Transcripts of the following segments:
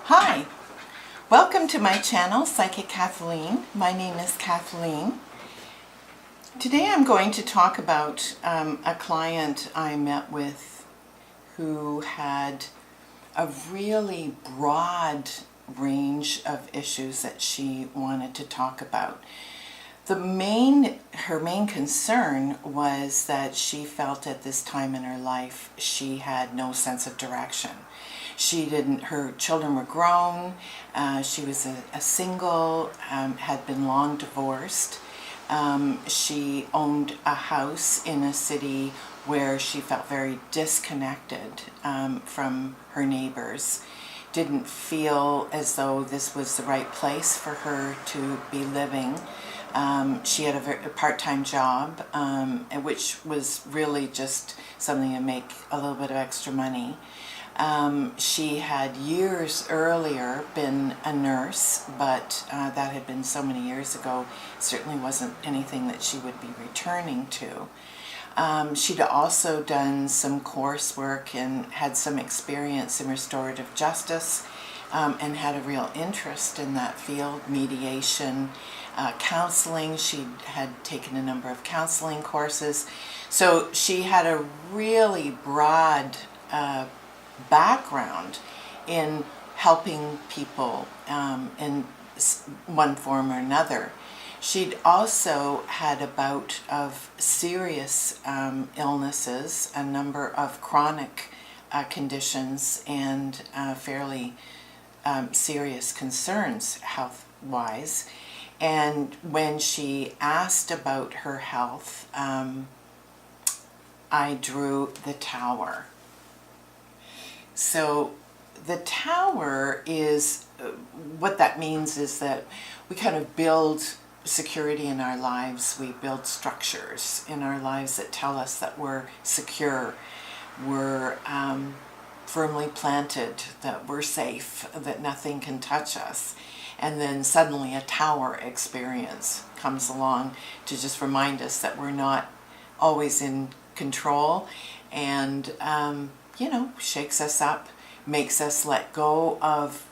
Hi, welcome to my channel, Psychic Kathleen. My name is Kathleen. Today I'm going to talk about a client I met with who had a really broad range of issues that she wanted to talk about. Her main concern was that she felt at this time in her life she had no sense of direction. Her children were grown, she was a single, had been long divorced. She owned a house in a city where she felt very disconnected from her neighbors. Didn't feel as though this was the right place for her to be living. She had a part-time job, which was really just something to make a little bit of extra money. She had years earlier been a nurse, but that had been so many years ago, certainly wasn't anything that she would be returning to. She'd also done some coursework and had some experience in restorative justice, and had a real interest in that field, mediation, counseling. She had taken a number of counseling courses. So she had a really broad background in helping people in one form or another. She'd also had a bout of serious illnesses, a number of chronic conditions, and fairly serious concerns health-wise. And when she asked about her health, I drew the Tower. So the Tower is, what that means is that we kind of build security in our lives. We build structures in our lives that tell us that we're secure, we're firmly planted, that we're safe, that nothing can touch us. And then suddenly a tower experience comes along to just remind us that we're not always in control, and shakes us up, makes us let go of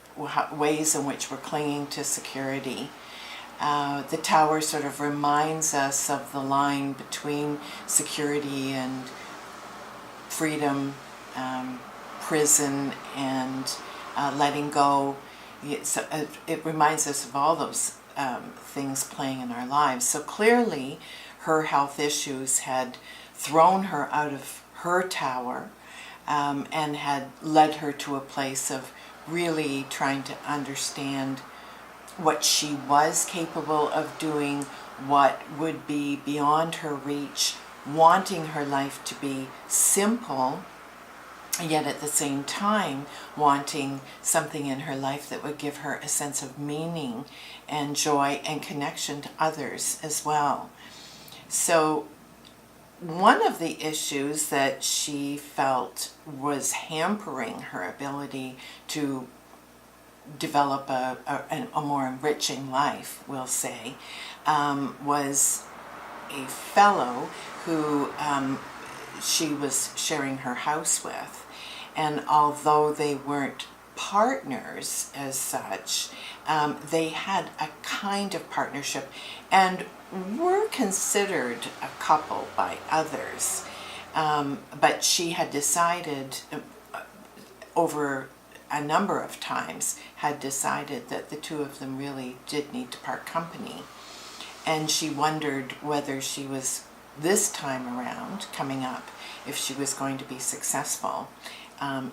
ways in which we're clinging to security. The Tower sort of reminds us of the line between security and freedom, prison and letting go. It reminds us of all those things playing in our lives. So clearly her health issues had thrown her out of her tower, and had led her to a place of really trying to understand what she was capable of doing, what would be beyond her reach, wanting her life to be simple, yet at the same time wanting something in her life that would give her a sense of meaning and joy and connection to others as well. So one of the issues that she felt was hampering her ability to develop a more enriching life, we'll say, was a fellow who she was sharing her house with. And although they weren't partners as such, they had a kind of partnership and were considered a couple by others. But she had decided over a number of times, had decided that the two of them really did need to part company. And she wondered whether she was, this time around, coming up, if she was going to be successful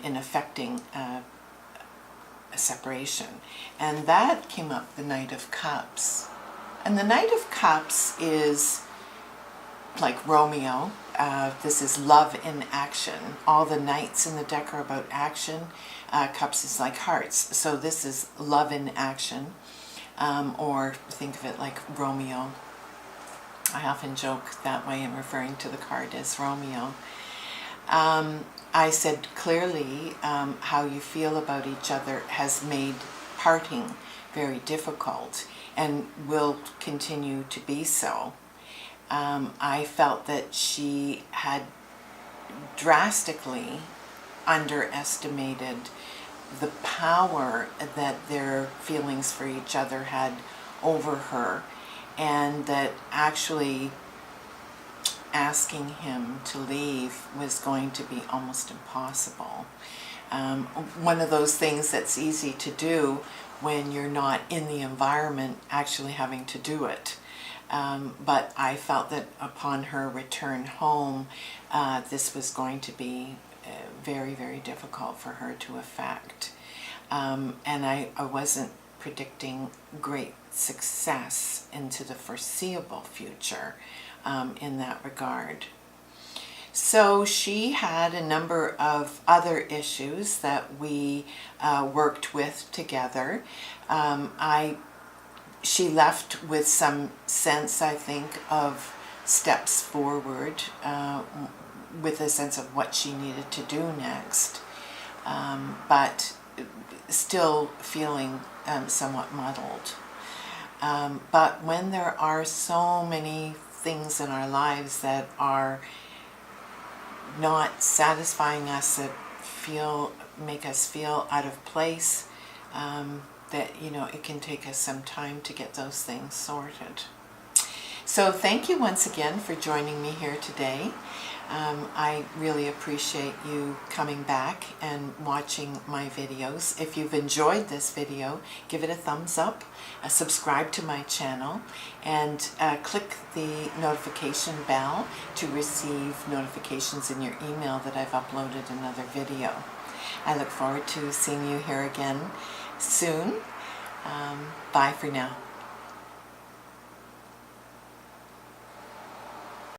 in effecting a separation. And that came up the Knight of Cups. And the Knight of Cups is like Romeo. This is love in action. All the knights in the deck are about action. Cups is like hearts. So this is love in action. Or think of it like Romeo. I often joke that way in referring to the card as Romeo. I said clearly how you feel about each other has made parting very difficult and will continue to be so. I felt that she had drastically underestimated the power that their feelings for each other had over her, and that actually asking him to leave was going to be almost impossible. One of those things that's easy to do when you're not in the environment actually having to do it. But I felt that upon her return home, this was going to be very, very difficult for her to affect. And I wasn't predicting great success into the foreseeable future in that regard. So she had a number of other issues that we worked with together. She left with some sense, I think, of steps forward, with a sense of what she needed to do next, but still feeling somewhat muddled. But when there are so many things in our lives that are not satisfying us, that make us feel out of place, that it can take us some time to get those things sorted. So thank you once again for joining me here today. I really appreciate you coming back and watching my videos. If you've enjoyed this video, give it a thumbs up, subscribe to my channel, and click the notification bell to receive notifications in your email that I've uploaded another video. I look forward to seeing you here again soon. Bye for now.